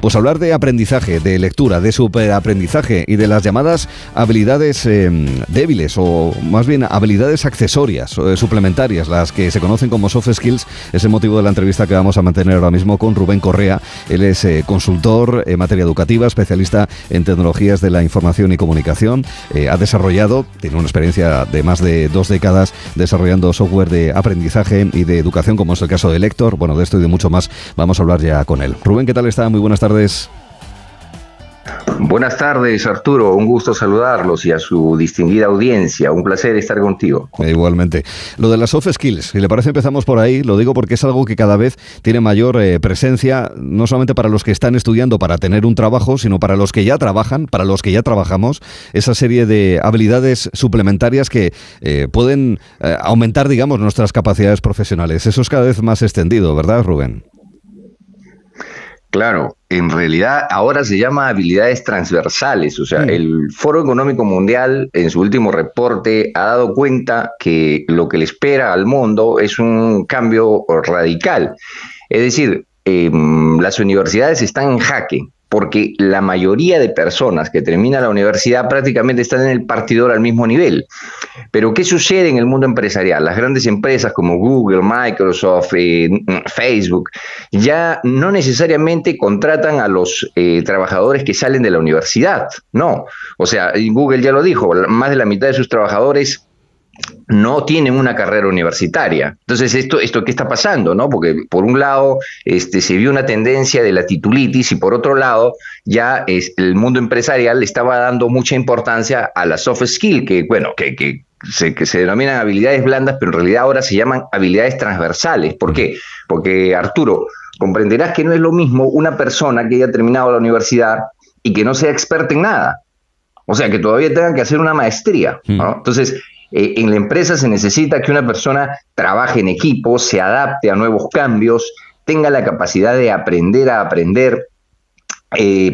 pues hablar de aprendizaje, de lectura, de superaprendizaje y de las llamadas habilidades débiles, o más bien habilidades accesorias, suplementarias, las que se conocen como soft skills. Es el motivo de la entrevista que vamos a mantener ahora mismo con Rubén Correa. Él es consultor en materia educativa, especialista en tecnologías de la información y comunicación. Ha desarrollado, tiene una experiencia de más de 2 décadas desarrollando software de aprendizaje y de educación, como es el caso de Lector. Bueno, de esto y de mucho más vamos a hablar ya con él. Rubén, ¿qué tal está? Muy buenas tardes. Buenas tardes, Arturo. Un gusto saludarlos y a su distinguida audiencia. Un placer estar contigo. Igualmente. Lo de las soft skills, si le parece empezamos por ahí. Lo digo porque es algo que cada vez tiene mayor presencia, no solamente para los que están estudiando para tener un trabajo, sino para los que ya trabajan, para los que ya trabajamos. Esa serie de habilidades suplementarias que pueden aumentar, digamos, nuestras capacidades profesionales. Eso es cada vez más extendido, ¿verdad, Rubén? Claro, en realidad ahora se llama habilidades transversales, o sea, el Foro Económico Mundial en su último reporte ha dado cuenta que lo que le espera al mundo es un cambio radical. Es decir, las universidades están en jaque, porque la mayoría de personas que terminan la universidad prácticamente están en el partidor al mismo nivel. Pero ¿qué sucede en el mundo empresarial? Las grandes empresas como Google, Microsoft, Facebook, ya no necesariamente contratan a los trabajadores que salen de la universidad, no. O sea, Google ya lo dijo, más de la mitad de sus trabajadores no tienen una carrera universitaria. Entonces, ¿esto qué está pasando, no? Porque por un lado se vio una tendencia de la titulitis y por otro lado ya el mundo empresarial le estaba dando mucha importancia a la soft skill, que se denominan habilidades blandas, pero en realidad ahora se llaman habilidades transversales. ¿Por qué? Porque, Arturo, comprenderás que no es lo mismo una persona que haya terminado la universidad y que no sea experta en nada. O sea, que todavía tenga que hacer una maestría, ¿no? Entonces, en la empresa se necesita que una persona trabaje en equipo, se adapte a nuevos cambios, tenga la capacidad de aprender a aprender,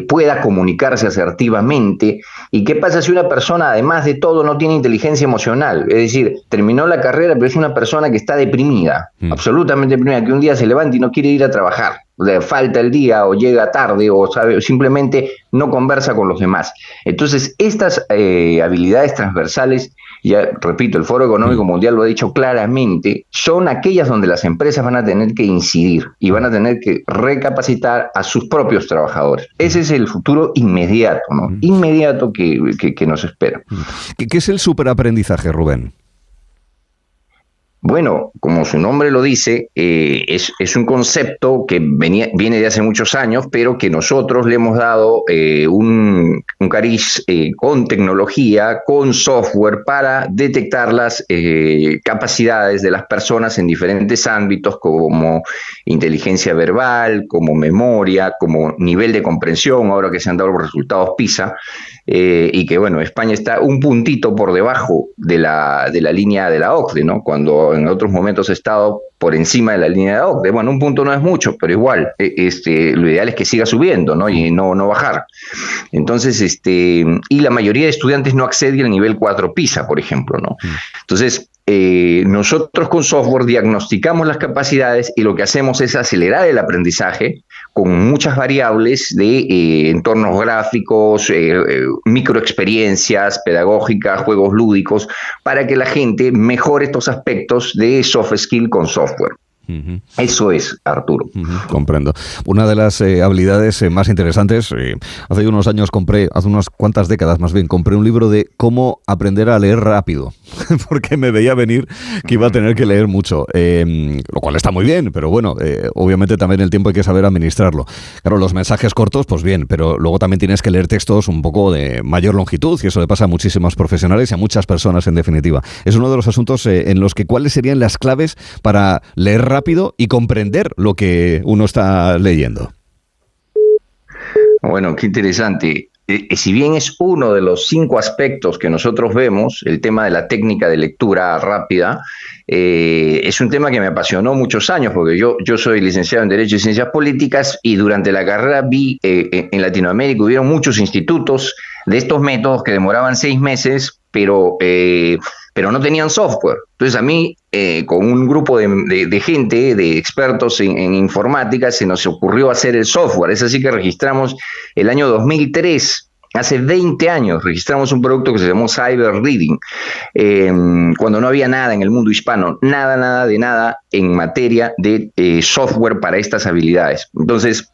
pueda comunicarse asertivamente. ¿Y qué pasa si una persona, además de todo, no tiene inteligencia emocional? Es decir, terminó la carrera, pero es una persona que está deprimida, absolutamente deprimida, que un día se levanta y no quiere ir a trabajar. Le falta el día o llega tarde o simplemente no conversa con los demás. Entonces, estas habilidades transversales, ya repito, el Foro Económico Mundial lo ha dicho claramente, son aquellas donde las empresas van a tener que incidir y van a tener que recapacitar a sus propios trabajadores. Ese es el futuro inmediato, ¿no? Inmediato que nos espera. ¿Qué es el superaprendizaje, Rubén? Bueno, como su nombre lo dice, es un concepto que viene de hace muchos años, pero que nosotros le hemos dado un cariz con tecnología, con software, para detectar las capacidades de las personas en diferentes ámbitos, como inteligencia verbal, como memoria, como nivel de comprensión, ahora que se han dado los resultados PISA, y que, bueno, España está un puntito por debajo de la línea de la OCDE, ¿no? Cuando en otros momentos ha estado por encima de la línea de la OCDE. Bueno, un punto no es mucho, pero igual, lo ideal es que siga subiendo, ¿no? Y no bajar. Entonces, y la mayoría de estudiantes no accede al nivel 4 PISA, por ejemplo, ¿no? Entonces, nosotros con software diagnosticamos las capacidades y lo que hacemos es acelerar el aprendizaje con muchas variables de entornos gráficos, microexperiencias pedagógicas, juegos lúdicos, para que la gente mejore estos aspectos de soft skill con software. Eso es, Arturo. Comprendo. Una de las habilidades más interesantes, hace unos años hace unas cuantas décadas más bien, compré un libro de cómo aprender a leer rápido, porque me veía venir que iba a tener que leer mucho, lo cual está muy bien, pero bueno, obviamente también el tiempo hay que saber administrarlo. Claro, los mensajes cortos, pues bien, pero luego también tienes que leer textos un poco de mayor longitud, y eso le pasa a muchísimos profesionales y a muchas personas en definitiva. Es uno de los asuntos en los que cuáles serían las claves para leer rápido y comprender lo que uno está leyendo. Bueno, qué interesante. Si bien es uno de los 5 aspectos que nosotros vemos, el tema de la técnica de lectura rápida, es un tema que me apasionó muchos años, porque yo soy licenciado en Derecho y Ciencias Políticas, y durante la carrera vi en Latinoamérica hubieron muchos institutos de estos métodos que demoraban 6 meses, pero pero no tenían software. Entonces a mí, con un grupo de gente, de expertos en informática, se nos ocurrió hacer el software. Es así que registramos el año 2003, hace 20 años, registramos un producto que se llamó Cyber Reading, cuando no había nada en el mundo hispano, nada en materia de software para estas habilidades. Entonces,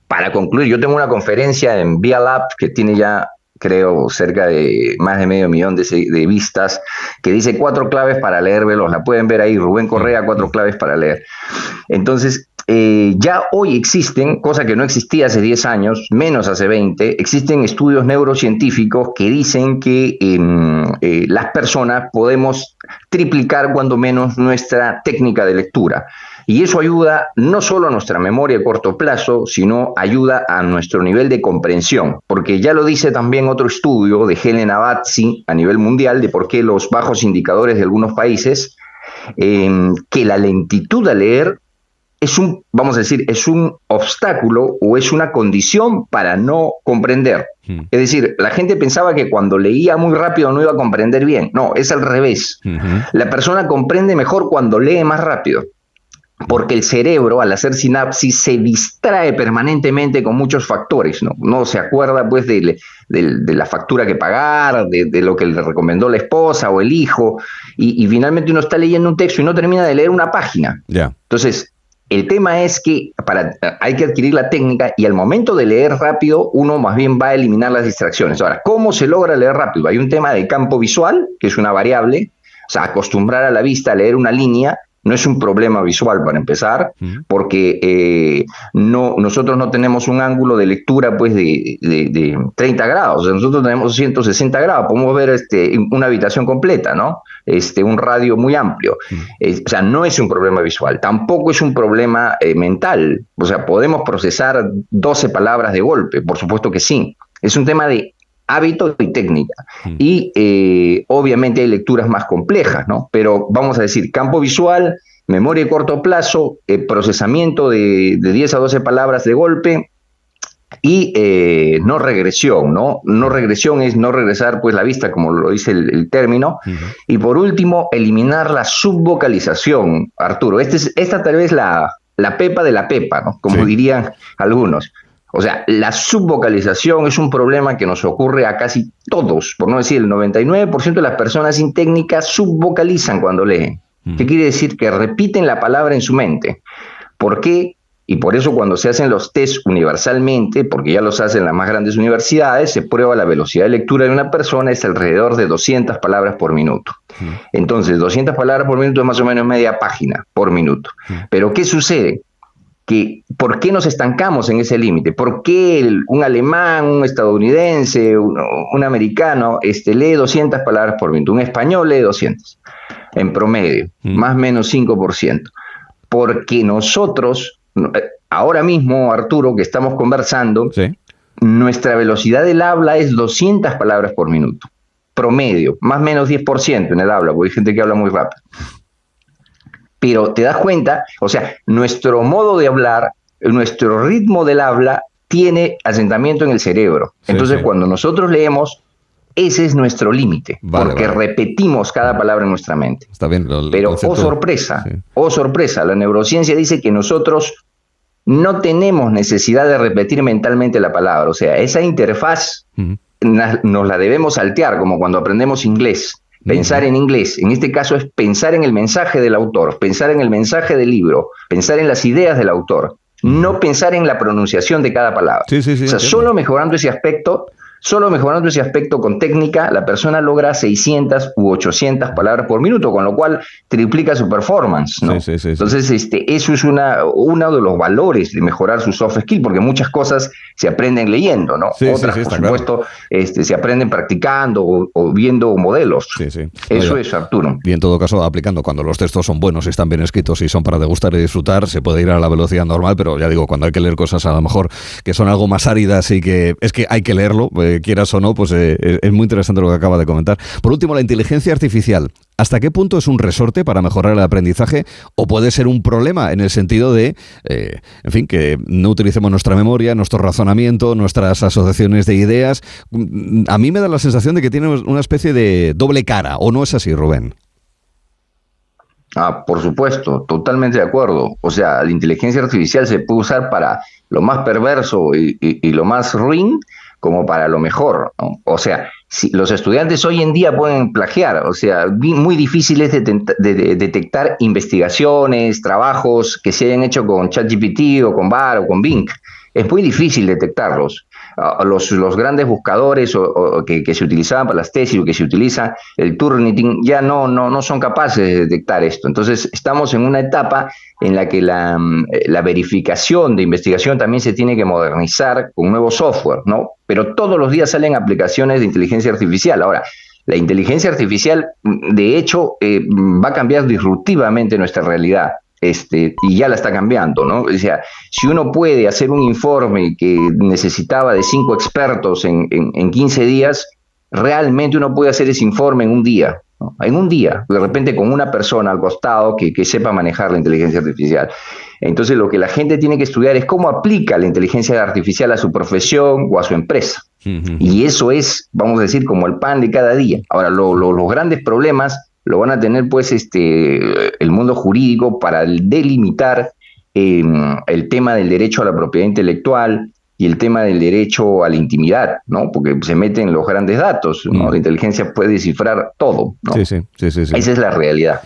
para concluir, yo tengo una conferencia en Via Lab que tiene ya, creo, cerca de más de 500,000 de vistas, que dice 4 claves para leer veloz. La pueden ver ahí, Rubén Correa, 4 claves para leer. Entonces, ya hoy existen, cosa que no existía hace 10 años, menos hace 20, existen estudios neurocientíficos que dicen que las personas podemos triplicar cuando menos nuestra técnica de lectura. Y eso ayuda no solo a nuestra memoria a corto plazo, sino ayuda a nuestro nivel de comprensión. Porque ya lo dice también otro estudio de Helena Bazzi a nivel mundial de por qué los bajos indicadores de algunos países, que la lentitud a leer es es un obstáculo o es una condición para no comprender. Es decir, la gente pensaba que cuando leía muy rápido no iba a comprender bien. No, es al revés. La persona comprende mejor cuando lee más rápido, porque el cerebro, al hacer sinapsis, se distrae permanentemente con muchos factores, ¿no? No se acuerda, pues, de la factura que pagar, de lo que le recomendó la esposa o el hijo, y finalmente uno está leyendo un texto y no termina de leer una página. Entonces, el tema es que hay que adquirir la técnica y al momento de leer rápido, uno más bien va a eliminar las distracciones. Ahora, ¿cómo se logra leer rápido? Hay un tema de campo visual, que es una variable, o sea, acostumbrar a la vista a leer una línea. No es un problema visual para empezar, porque nosotros no tenemos un ángulo de lectura pues de 30 grados, o sea, nosotros tenemos 160 grados, podemos ver una habitación completa, ¿no? Un radio muy amplio. O sea, no es un problema visual, tampoco es un problema mental, o sea, podemos procesar 12 palabras de golpe, por supuesto que sí. Es un tema de hábito y técnica. Y obviamente hay lecturas más complejas, ¿no? Pero vamos a decir, campo visual, memoria de corto plazo, procesamiento de 10 a 12 palabras de golpe y no regresión, ¿no? No regresión es no regresar pues la vista, como lo dice el término. Y por último, eliminar la subvocalización, Arturo. Esta tal vez la pepa de la pepa, ¿no? Como dirían algunos. O sea, la subvocalización es un problema que nos ocurre a casi todos, por no decir el 99% de las personas sin técnica subvocalizan cuando leen. ¿Qué quiere decir? Que repiten la palabra en su mente. ¿Por qué? Y por eso cuando se hacen los test universalmente, porque ya los hacen las más grandes universidades, se prueba la velocidad de lectura de una persona es alrededor de 200 palabras por minuto. Entonces, 200 palabras por minuto es más o menos media página por minuto. Pero ¿qué sucede? ¿Por qué nos estancamos en ese límite? ¿Por qué un alemán, un estadounidense, un americano lee 200 palabras por minuto? Un español lee 200, en promedio, más o menos 5%. Porque nosotros, ahora mismo, Arturo, que estamos conversando, nuestra velocidad del habla es 200 palabras por minuto, promedio, más o menos 10% en el habla, porque hay gente que habla muy rápido. Pero te das cuenta, o sea, nuestro modo de hablar, nuestro ritmo del habla tiene asentamiento en el cerebro. Entonces, cuando nosotros leemos, ese es nuestro límite, porque repetimos cada palabra en nuestra mente. Está bien. Pero, oh sorpresa, la neurociencia dice que nosotros no tenemos necesidad de repetir mentalmente la palabra. O sea, esa interfaz nos la debemos saltear, como cuando aprendemos inglés. Pensar en inglés, en este caso es pensar en el mensaje del autor, pensar en el mensaje del libro, pensar en las ideas del autor, no pensar en la pronunciación de cada palabra. O sea, solo mejorando ese aspecto con técnica, la persona logra 600 u 800 palabras por minuto, con lo cual triplica su performance, ¿no? Entonces, eso es uno de los valores de mejorar su soft skill, porque muchas cosas se aprenden leyendo, ¿no? Otras, por supuesto, se aprenden practicando o viendo modelos. Eso es, Arturo. Y en todo caso, aplicando, cuando los textos son buenos, están bien escritos y son para degustar y disfrutar, se puede ir a la velocidad normal, pero ya digo, cuando hay que leer cosas a lo mejor que son algo más áridas y que es que hay que leerlo, quieras o no, pues es muy interesante lo que acaba de comentar. Por último, la inteligencia artificial. ¿Hasta qué punto es un resorte para mejorar el aprendizaje o puede ser un problema en el sentido de, en fin, que no utilicemos nuestra memoria, nuestro razonamiento, nuestras asociaciones de ideas? A mí me da la sensación de que tiene una especie de doble cara, ¿o no es así, Rubén? Por supuesto, totalmente de acuerdo. O sea, la inteligencia artificial se puede usar para lo más perverso y lo más ruin como para lo mejor, ¿no? O sea, si los estudiantes hoy en día pueden plagiar, o sea, muy difícil es de detectar investigaciones, trabajos que se hayan hecho con ChatGPT o con Bard o con Bing. Es muy difícil detectarlos. Los grandes buscadores que se utilizaban para las tesis o que se utiliza el Turnitin ya no son capaces de detectar esto. Entonces estamos en una etapa en la que la verificación de investigación también se tiene que modernizar con nuevo software, ¿no? Pero todos los días salen aplicaciones de inteligencia artificial. Ahora, la inteligencia artificial, de hecho, va a cambiar disruptivamente nuestra realidad. Y ya la está cambiando, ¿no? O sea, si uno puede hacer un informe que necesitaba de 5 expertos en 15 días, realmente uno puede hacer ese informe en un día, ¿no? En un día, de repente con una persona al costado que sepa manejar la inteligencia artificial. Entonces, lo que la gente tiene que estudiar es cómo aplica la inteligencia artificial a su profesión o a su empresa. Y eso es, vamos a decir, como el pan de cada día. Ahora, los grandes problemas lo van a tener pues el mundo jurídico para delimitar el tema del derecho a la propiedad intelectual y el tema del derecho a la intimidad, ¿no? Porque se meten los grandes datos, ¿no? La inteligencia puede descifrar todo, ¿no? Sí. Esa es la realidad.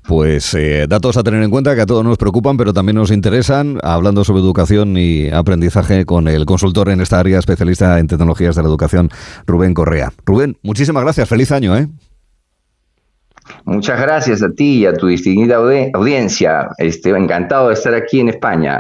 Pues datos a tener en cuenta que a todos nos preocupan, pero también nos interesan, hablando sobre educación y aprendizaje con el consultor en esta área, especialista en tecnologías de la educación, Rubén Correa. Rubén, muchísimas gracias, feliz año, ¿eh? Muchas gracias a ti y a tu distinguida audiencia. Encantado de estar aquí en España.